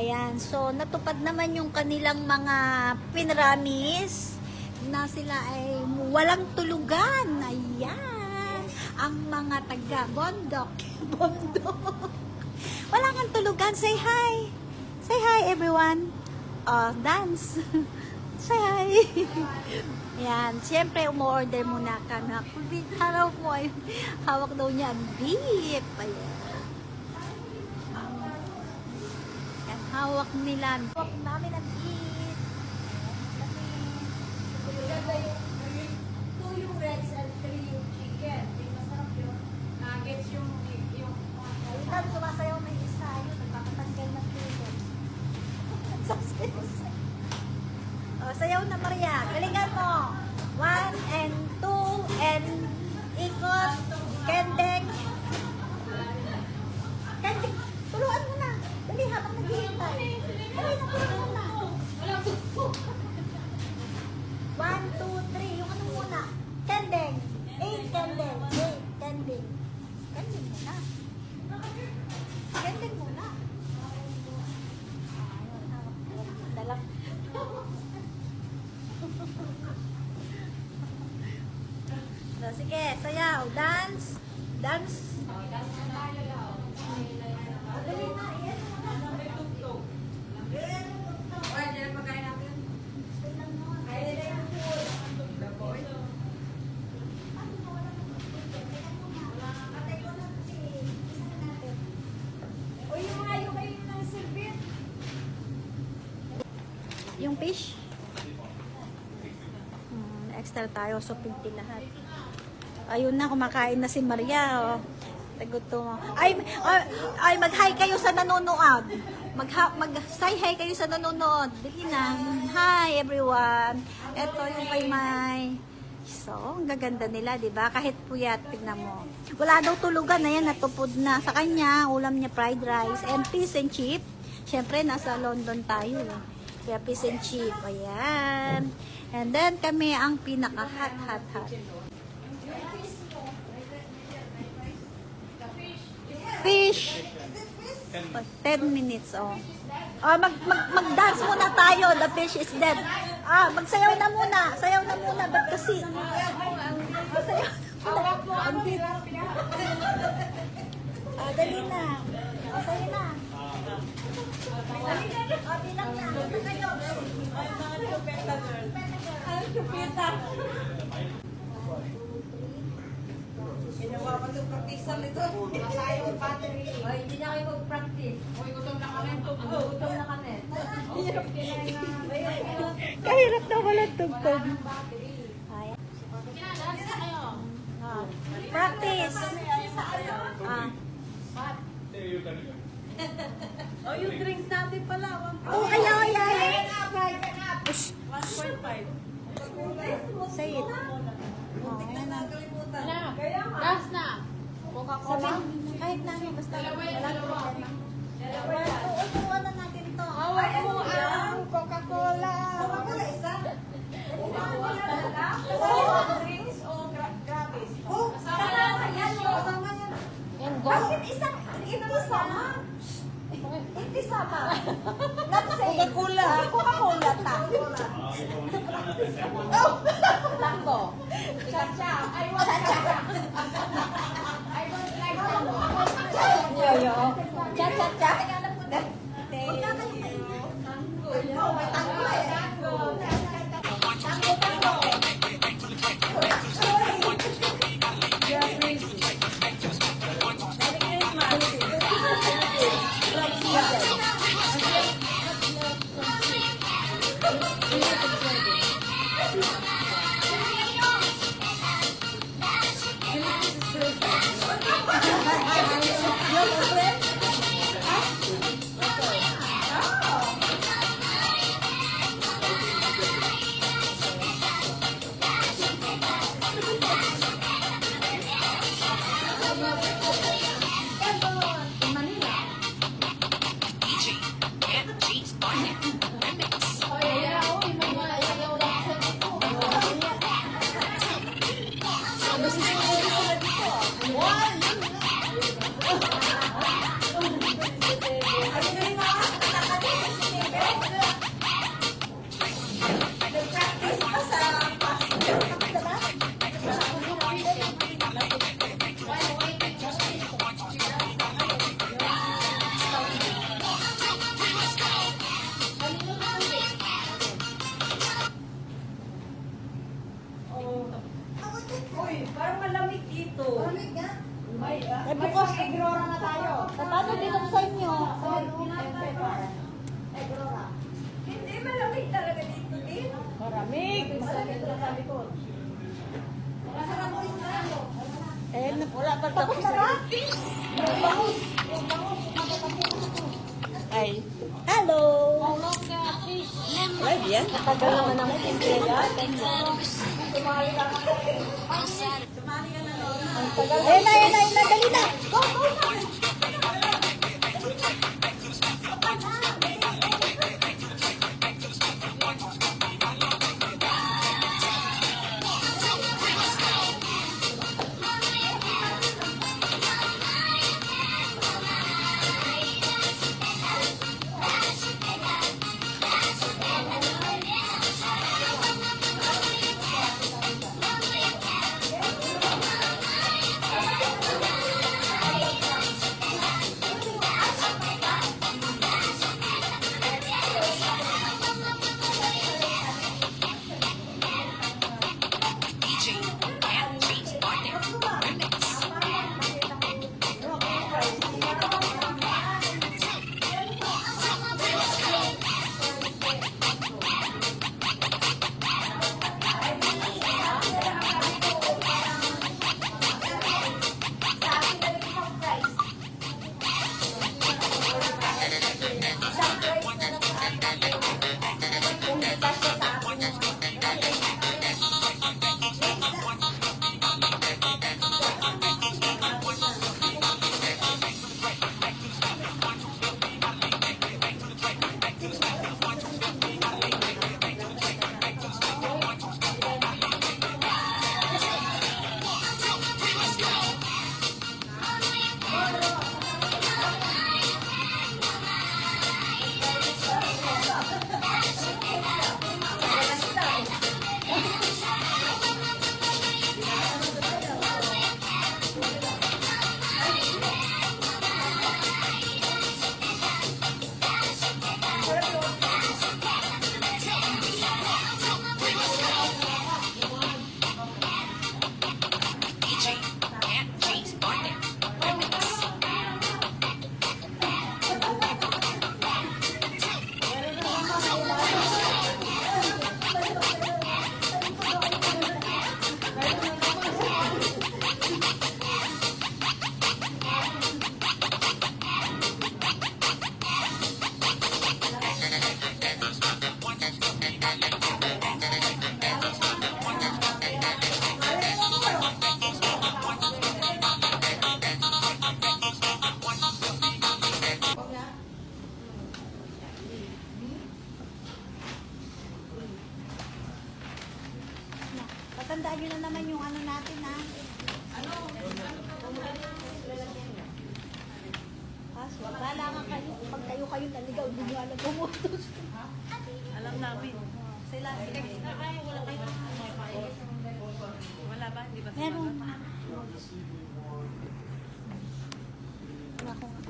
Ayan, so natupad naman yung kanilang mga pinramis na sila ay walang tulugan. Ayan, ang mga taga Bondok. Bondok. Wala kang tulugan. Say hi. Say hi everyone. Dance. Say hi. Ayan, siyempre umorder muna kami. Haraw mo ay hawak daw niya ang beef. Ayan. Hawak nila. Hawak namin ang beef. Two yung reds and three yung chicken. Masarap yun. Nuggets yung Sabi sumasayaw may isa. Ayun, nagpapatanggal ng pilo. Sayaw na Maria. Galingan mo. 1 and 2 and ikot. Kendeng. Kendeng. Turuan mo na. Dali habang naghihintay. Dali na, turuan mo na. 1, 2, 3. Yung ano muna. Kendeng. 8 kendeng. 8 kendeng. Kendeng muna. Kendeng muna. Ayun, hawak. Dalang. So, sige, sayaw. Dance. Dance. Dali na, iyan mo na. Yung fish. Extra tayo, so 50 lahat. Ayun na, kumakain na si Maria. Oh. Tagutom. Ay, mag-hi kayo sa nanonood. Mag-say hi kayo sa nanonood. Dali na. Hi everyone. Ito yung kay May. So, ang gaganda nila, di ba? Kahit puyat, tignan mo. Wala daw tulugan. Ayan, natupod na. Sa kanya, ulam niya fried rice and fish and chip. Siyempre, nasa London tayo. Kaya fish and chip. Ayan. And then, kami ang pinaka-hot. Fish. 10 minutes, oh. Mag-dance muna tayo. The fish is dead. Magsayaw na muna. Sayaw na muna. Ba't kasi? Sayaw na muna. Ang bit. Dali na. Sayaw na. Bilang na. Kayo. Ay, chupita. Ginawa ko itong practice nito. Masaya yung battery. Ay, hindi na kayo mag-practice. Uy, gutom na kami. Gutom na kami. Kahirap na walang tugtog. Practice. Oh, yung drinks natin pala. Ay. 1.5. Say it. Ayan na. Gas na. Coca-Cola. Kahit na basta walang problema. Utuan na natin to. Hawak mo ang Coca-Cola. Coca-Cola isa? Drinks o grabis? Kasama yan. Kasama yan. And Bakit isang sama? Hindi sama. Not say. Coca-Cola. Coca-Cola ta. Langko. Chacha. I want chacha. I don't like Yo. Cha. dapat tapos na. Ay. Hello! Live yan? Tagal naman ang simplera. Ang tagal. Ayun na, ayun na, ayun na. Dali na. Go, go na. Tatandaan nyo na naman yung ano natin, ha? Kaso, wala nga kayo. Pag kayo naligaw, hindi nyo alam umutos. Alam namin. Sila. Wala ba? Hindi ba? Meron. Ako nga.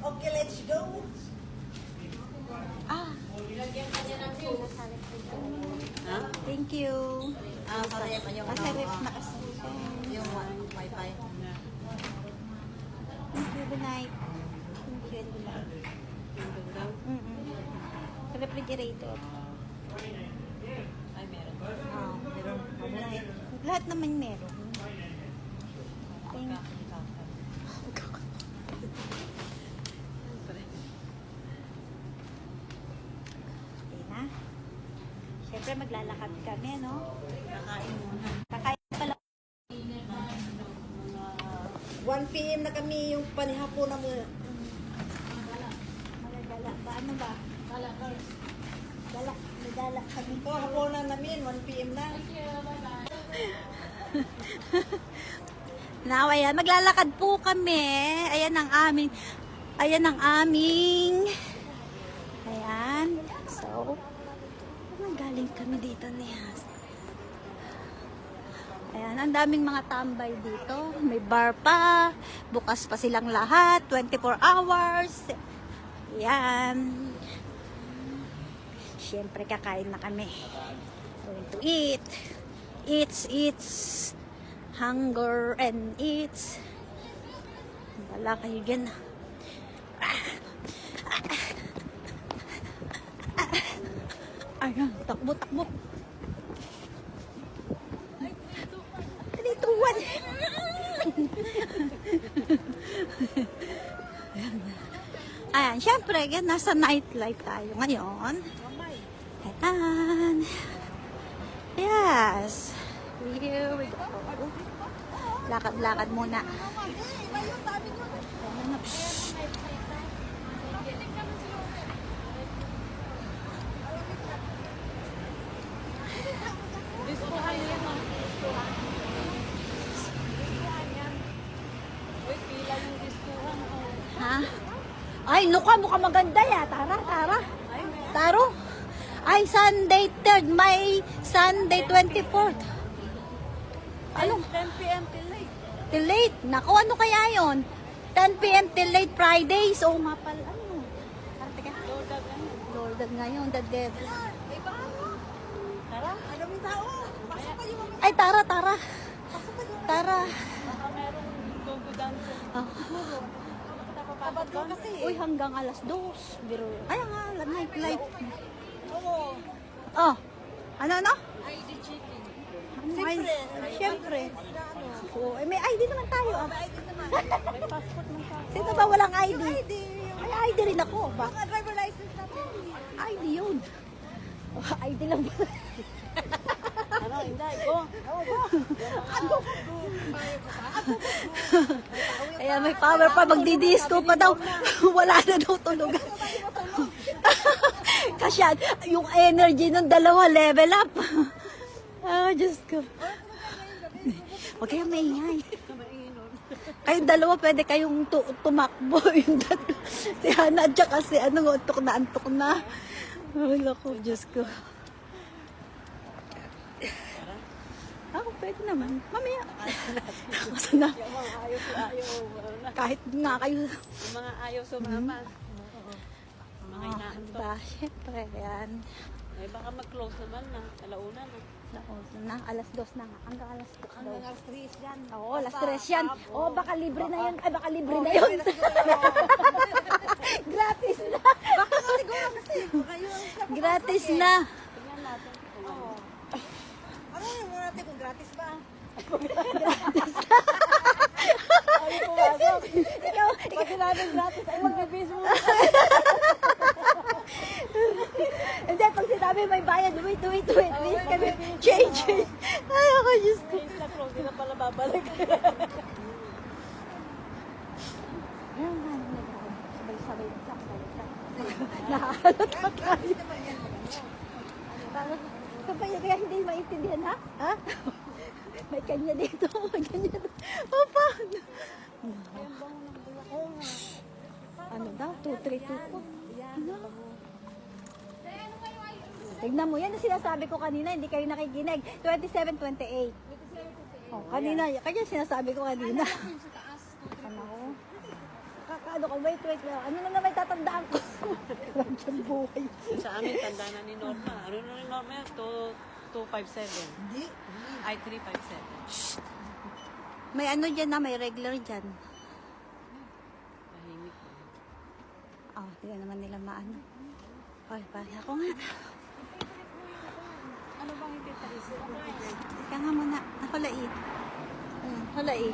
Okay, let's go. Ah. Ha? Thank you. Sorry, yung Kasi ref na kasi. yung wifi. Thank you, good night. Thank you, and good night. Sa refrigerator. Ay, meron. Meron. Lahat naman meron. Thank you. Okay na. Siyempre maglalakad kami, no? Kakain muna. Kakain pala. 1 PM na kami yung panihapon na muna. Magagala ba? Ano ba? Gala. Magala kami. Ito, hapunan namin. 1 PM na. Now, ayan, maglalakad po kami. Ayan ang aming, ayan. So, galing kami dito niya. Ayan, ang daming mga tambay dito. May bar pa. Bukas pa silang lahat. 24 hours. Ayan. Siyempre, kakain na kami. Going to eat. Eats. Hunger and eats. Wala kayo dyan. Ayan, takbo, takbo. 3, 2, 1. Ayan, syempre, yan, nasa nightlife tayo ngayon. Ayan. Yes. Here we go. Lakad-lakad muna. Ayan, psst. Diskuhan nila mga diskuhan. Wait, pila yung diskuhan. Ha? Ay, mukha maganda ya. Tara, tara. Taro. Ay, Sunday 3rd, May Sunday 24th. Ano? 10 p.m. till late. Till late. Naku, ano kaya yon? 10 p.m. till late Fridays. O, mapal, ano? Tara, teka. Lordag ngayon, the devil. Tara. Ay, tara, tara. Tara. Baka merong go-go dancer. Oh. Sabado kasi. Uy, hanggang alas 2. Biro. Ay, nga, nightlife. Oo. Oh. Ano? ID cheating. Siyempre. Oh, may ID naman tayo. Ah. May passport man sa. Sino ba walang ID? May ID rin ako. Ba? Mga driver license natin. ID yun. Oh, ID lang ba? Ano, hindi. Go. Ayan, may power pa. Magdidisco pa daw. Wala na daw tulugan. Kasi yung energy ng dalawa, level up. Ah, Diyos ko. Huwag kayong maingay. Kayong dalawa, pwede kayong tumakbo. Yung si Hana, at saka si antok na. Wala ko, Diyos ko. Pwede naman. Mamaya. Kasi na. Yung mga ayaw. Kahit nga kayo. Yung mga ayaw sumama. Yung mga inaantok. Diba? Siyempre, yan. Eh, baka mag-close naman na. Alauna na. Nauna na, alas 2 na nga. Hanggang alas 2 daw. Hanggang alas 3 yan. Oo, alas 3 yan. Oo, baka libre na yun. Ay, baka libre na yun. Gratis na. Baka nga siguro kasi. Baka yun. Gratis na. Tingnan natin. Oo. Ano yung muna natin kung gratis ba? Ay, pumasok. Ikaw, Pag sinabing gratis, ay mag-base mo. hindi, pag sinabi may bayad, wait. Please kami, change. Ay, ako, Diyos ko. Ay, sa close, di na pala babalik. Ayan, sabay-sabay. Nakakalot pa tayo. Kaya hindi maintindihan, ha? Ha? May kanya dito, may kanya dito. Papa! Ano daw? 2324. Ano? Tignan mo, yan ang sinasabi ko kanina, hindi kayo nakikinig. 2728. Oh, kanina, kanya sinasabi ko kanina. Ano? Ano ko, wait. Ano na naman tatandaan ko? Ramsang buhay. Sa amin, tanda na ni Norma. Ano na ni Norma yan? 257. Hindi. Ay, 357. May ano dyan na, may regular dyan. Tahimik. Oh, hindi naman nila maano. Ay, para ako nga. Ano bang hindi tayo? Kaya nga muna, hulai. Hulai.